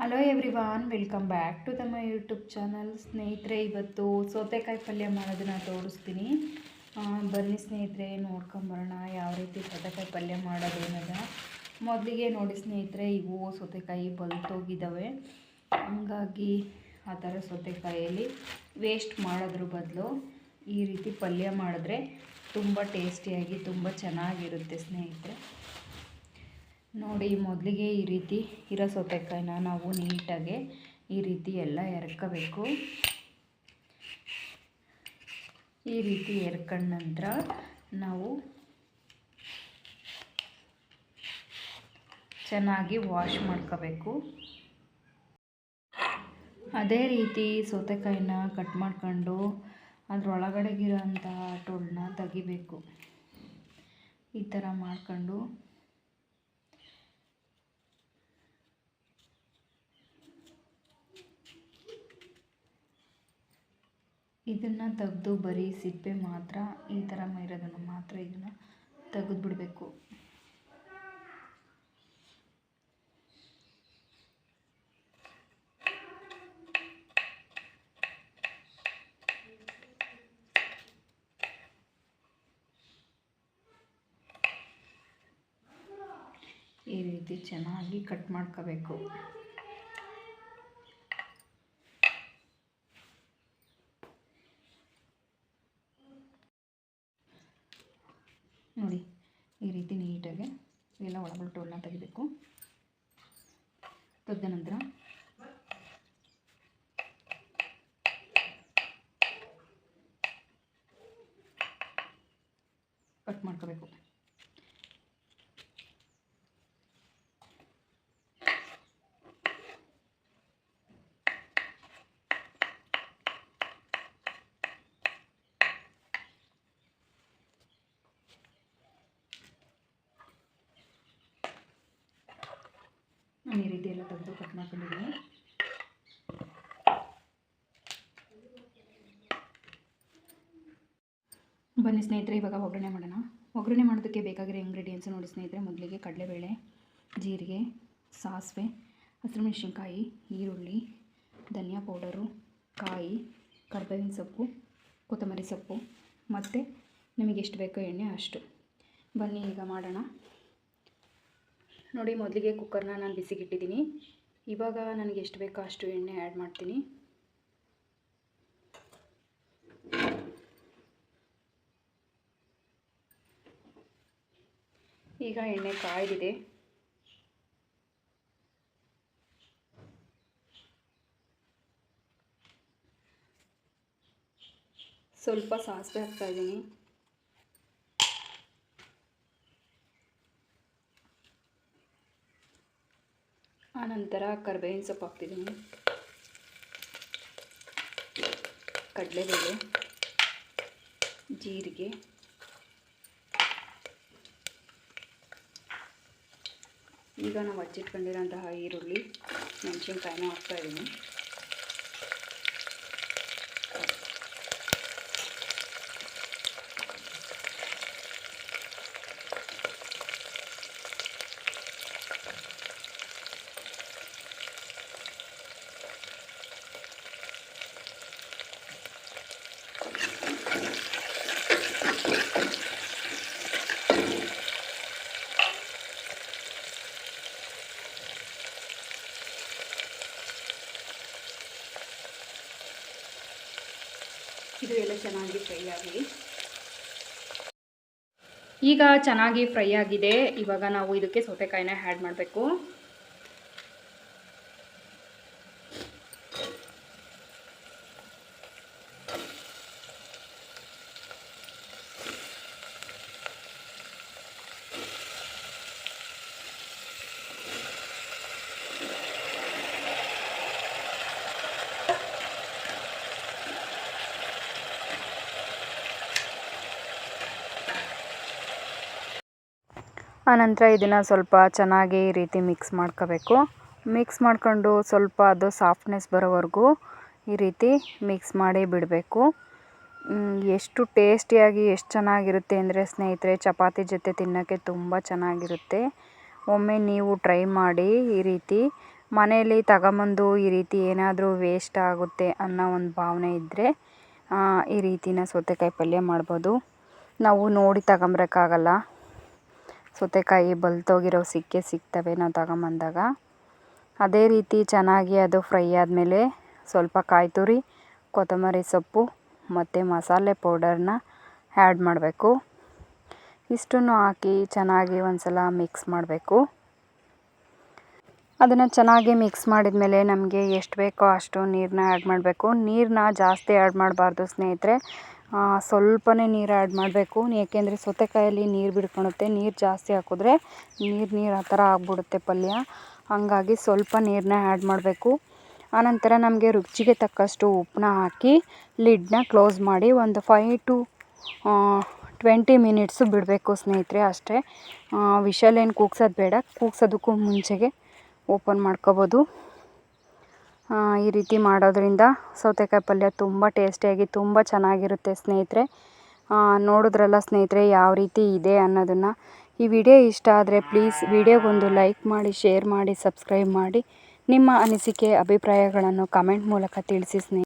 Hello everyone, welcome back to the my YouTube channel. ಸ್ನೇಹಿತರೆ, ಇವತ್ತು ಸೌತೆಕಾಯಿ ಪಲ್ಯ ಮಾಡೋದನ್ನ ತೋರಿಸ್ತೀನಿ. ಬನ್ನಿ ಸ್ನೇಹಿತರೆ, ನೋಡ್ಕೊಂಬರೋಣ ಯಾವ ರೀತಿ ಸೌತೆಕಾಯಿ ಪಲ್ಯ ಮಾಡೋದು ಅನ್ನೋದ. ಮೊದಲಿಗೆ ನೋಡಿ ಸ್ನೇಹಿತರೆ, ಇವು ಸೌತೆಕಾಯಿ ಬಲ್ತೋಗಿದ್ದಾವೆ. ಹಂಗಾಗಿ ಆ ಥರ ಸೌತೆಕಾಯಲ್ಲಿ ವೇಸ್ಟ್ ಮಾಡೋದ್ರ ಬದಲು ಈ ರೀತಿ ಪಲ್ಯ ಮಾಡಿದ್ರೆ ತುಂಬ ಟೇಸ್ಟಿಯಾಗಿ ತುಂಬ ಚೆನ್ನಾಗಿರುತ್ತೆ ಸ್ನೇಹಿತರೆ. ನೋಡಿ, ಮೊದಲಿಗೆ ಈ ರೀತಿ ಇರೋ ಸೌತೆಕಾಯಿನ ನಾವು ನೀಟಾಗಿ ಈ ರೀತಿ ಎಲ್ಲ ಎರ್ಕೋಬೇಕು. ಈ ರೀತಿ ಎರ್ಕೊಂಡ ನಂತರ ನಾವು ಚೆನ್ನಾಗಿ ವಾಶ್ ಮಾಡ್ಕೋಬೇಕು. ಅದೇ ರೀತಿ ಸೌತೆಕಾಯಿನ ಕಟ್ ಮಾಡ್ಕೊಂಡು ಅದರೊಳಗಡೆಗಿರೋಂಥ ಟೊಳ್ಳನ್ನ ತೆಗಿಬೇಕು. ಈ ಥರ ಮಾಡ್ಕೊಂಡು ಇದನ್ನು ತೆಗೆದು ಬರೀ ಸಿಪ್ಪೆ ಮಾತ್ರ, ಈ ಥರ ಇರೋದನ್ನು ಮಾತ್ರ ಇದನ್ನು ತೆಗೆದುಬಿಡಬೇಕು. ಈ ರೀತಿ ಚೆನ್ನಾಗಿ ಕಟ್ ಮಾಡ್ಕೋಬೇಕು. ನೋಡಿ, ಈ ರೀತಿ ನೀಟಾಗಿ ಎಲ್ಲ ಒಳಗಡೆ ಟೋಲ್ನ ತೆಗಿಬೇಕು. ತೆಗೆದ ನಂತರ ಕಟ್ ಮಾಡ್ಕೋಬೇಕು. ನಾನು ಈ ರೀತಿ ಎಲ್ಲ ತೆಗೆದು ಕಟ್ ಮಾಡ್ಕೊಂಡಿದ್ದೀನಿ. ಬನ್ನಿ ಸ್ನೇಹಿತರೆ, ಇವಾಗ ಒಗ್ಗರಣೆ ಮಾಡೋಣ. ಒಗ್ಗರಣೆ ಮಾಡೋದಕ್ಕೆ ಬೇಕಾಗಿರೋ ಇಂಗ್ರೀಡಿಯೆಂಟ್ಸ್ ನೋಡಿ ಸ್ನೇಹಿತರೆ. ಮೊದಲಿಗೆ ಕಡಲೆಬೇಳೆ, ಜೀರಿಗೆ, ಸಾಸಿವೆ, ಹಸಿಮೆಣಸಿನ್ಕಾಯಿ, ಈರುಳ್ಳಿ, ಧನಿಯಾ ಪೌಡರು, ಕಾಯಿ, ಕರಿಬೇವಿನ ಸೊಪ್ಪು, ಕೊತ್ತಂಬರಿ ಸೊಪ್ಪು ಮತ್ತು ನಿಮಗೆ ಎಷ್ಟು ಬೇಕೋ ಎಣ್ಣೆ ಅಷ್ಟು. ಬನ್ನಿ ಈಗ ಮಾಡೋಣ. ನೋಡಿ, ಮೊದಲಿಗೆ ಕುಕ್ಕರ್ನ ನಾನು ಬಿಸಿಗಿಟ್ಟಿದ್ದೀನಿ. ಇವಾಗ ನನಗೆ ಎಷ್ಟು ಬೇಕೋ ಅಷ್ಟು ಎಣ್ಣೆ ಆ್ಯಡ್ ಮಾಡ್ತೀನಿ. ಈಗ ಎಣ್ಣೆ ಕಾಯ್ದಿದೆ. ಸ್ವಲ್ಪ ಸಾಸಿವೆ ಹಾಕ್ತಾಯಿದ್ದೀನಿ. ಆನಂತರ ಕರಿಬೇವಿನ ಸೊಪ್ಪು ಹಾಕ್ತಿದ್ದೀನಿ, ಕಡಲೆಬೇಳೆ, ಜೀರಿಗೆ, ಈಗ ನಾವು ಹಚ್ಚಿಟ್ಕೊಂಡಿರೋಂತಹ ಈರುಳ್ಳಿ, ಮೆಣಸಿನ್ಕಾಯಿನೂ ಹಾಕ್ತಾಯಿದ್ದೀನಿ. ಇದು ಎಲ್ಲ ಚೆನ್ನಾಗಿ ಫ್ರೈ ಆಗಲಿ. ಈಗ ಚೆನ್ನಾಗಿ ಫ್ರೈ ಆಗಿದೆ. ಇವಾಗ ನಾವು ಇದಕ್ಕೆ ಸೌತೆಕಾಯಿನ ಆ್ಯಡ್ ಮಾಡಬೇಕು. ಆನಂತರ ಇದನ್ನು ಸ್ವಲ್ಪ ಚೆನ್ನಾಗಿ ಈ ರೀತಿ ಮಿಕ್ಸ್ ಮಾಡ್ಕೋಬೇಕು. ಮಿಕ್ಸ್ ಮಾಡ್ಕೊಂಡು ಸ್ವಲ್ಪ ಅದು ಸಾಫ್ಟ್ನೆಸ್ ಬರೋವರೆಗೂ ಈ ರೀತಿ ಮಿಕ್ಸ್ ಮಾಡಿ ಬಿಡಬೇಕು. ಎಷ್ಟು ಟೇಸ್ಟಿಯಾಗಿ ಎಷ್ಟು ಚೆನ್ನಾಗಿರುತ್ತೆ ಅಂದರೆ ಸ್ನೇಹಿತರೆ, ಚಪಾತಿ ಜೊತೆ ತಿನ್ನೋಕ್ಕೆ ತುಂಬ ಚೆನ್ನಾಗಿರುತ್ತೆ. ಒಮ್ಮೆ ನೀವು ಟ್ರೈ ಮಾಡಿ ಈ ರೀತಿ ಮನೆಯಲ್ಲಿ ತಗೊಂಬಂದು ಈ ರೀತಿ ಏನಾದರೂ ವೇಸ್ಟ್ ಆಗುತ್ತೆ ಅನ್ನೋ ಒಂದು ಭಾವನೆ ಇದ್ದರೆ ಈ ರೀತಿನ ಸೌತೆಕಾಯಿ ಪಲ್ಯ ಮಾಡ್ಬೋದು. ನಾವು ನೋಡಿ ತಗೊಂಬರೋಕ್ಕಾಗಲ್ಲ, ಸೌತೆಕಾಯಿ ಬಲ್ತೋಗಿರೋ ಸಿಗ್ತವೆ ನಾವು ತಗೊಂಬಂದಾಗ. ಅದೇ ರೀತಿ ಚೆನ್ನಾಗಿ ಅದು ಫ್ರೈ ಆದಮೇಲೆ ಸ್ವಲ್ಪ ಕಾಯಿ ತುರಿ, ಕೊತ್ತಂಬರಿ ಸೊಪ್ಪು ಮತ್ತು ಮಸಾಲೆ ಪೌಡರ್ನ ಆ್ಯಡ್ ಮಾಡಬೇಕು. ಇಷ್ಟನ್ನು ಹಾಕಿ ಚೆನ್ನಾಗಿ ಒಂದು ಸಲ ಮಿಕ್ಸ್ ಮಾಡಬೇಕು. ಅದನ್ನು ಚೆನ್ನಾಗಿ ಮಿಕ್ಸ್ ಮಾಡಿದ ಮೇಲೆ ನಮಗೆ ಎಷ್ಟು ಬೇಕೋ ಅಷ್ಟು ನೀರನ್ನ ಆ್ಯಡ್ ಮಾಡಬೇಕು. ನೀರನ್ನ ಜಾಸ್ತಿ ಆ್ಯಡ್ ಮಾಡಬಾರ್ದು ಸ್ನೇಹಿತರೆ, ಸ್ವಲ್ಪನೇ ನೀರು ಆ್ಯಡ್ ಮಾಡಬೇಕು. ಏಕೆಂದರೆ ಸೌತೆಕಾಯಲ್ಲಿ ನೀರು ಬಿಡ್ಕೊಳುತ್ತೆ. ನೀರು ಜಾಸ್ತಿ ಹಾಕಿದ್ರೆ ನೀರು ಆ ಥರ ಆಗ್ಬಿಡುತ್ತೆ ಪಲ್ಯ. ಹಂಗಾಗಿ ಸ್ವಲ್ಪ ನೀರನ್ನ ಆ್ಯಡ್ ಮಾಡಬೇಕು. ಆನಂತರ ನಮಗೆ ರುಚಿಗೆ ತಕ್ಕಷ್ಟು ಉಪ್ಪನ್ನ ಹಾಕಿ ಲಿಡ್ನ ಕ್ಲೋಸ್ ಮಾಡಿ ಒಂದು 5 to 20 ಮಿನಿಟ್ಸು ಬಿಡಬೇಕು ಸ್ನೇಹಿತರೆ, ಅಷ್ಟೇ. ವಿಷಲ್ ಏನು ಕೂಗ್ಸೋದು ಬೇಡ, ಕೂಗ್ಸೋದಕ್ಕೂ ಮುಂಚೆಗೆ ಓಪನ್ ಮಾಡ್ಕೋಬೋದು. ಈ ರೀತಿ ಮಾಡೋದ್ರಿಂದ ಸೌತೆಕಾಯಿ ಪಲ್ಯ ತುಂಬ ಟೇಸ್ಟಿಯಾಗಿ ತುಂಬ ಚೆನ್ನಾಗಿರುತ್ತೆ ಸ್ನೇಹಿತರೆ. ನೋಡಿದ್ರಲ್ಲ ಸ್ನೇಹಿತರೆ ಯಾವ ರೀತಿ ಇದೆ ಅನ್ನೋದನ್ನು. ಈ ವಿಡಿಯೋ ಇಷ್ಟ ಆದರೆ ಪ್ಲೀಸ್ ವಿಡಿಯೋಗೊಂದು ಲೈಕ್ ಮಾಡಿ, ಶೇರ್ ಮಾಡಿ, ಸಬ್ಸ್ಕ್ರೈಬ್ ಮಾಡಿ. ನಿಮ್ಮ ಅನಿಸಿಕೆ ಅಭಿಪ್ರಾಯಗಳನ್ನು ಕಮೆಂಟ್ ಮೂಲಕ ತಿಳಿಸಿ ಸ್ನೇಹಿತರೆ.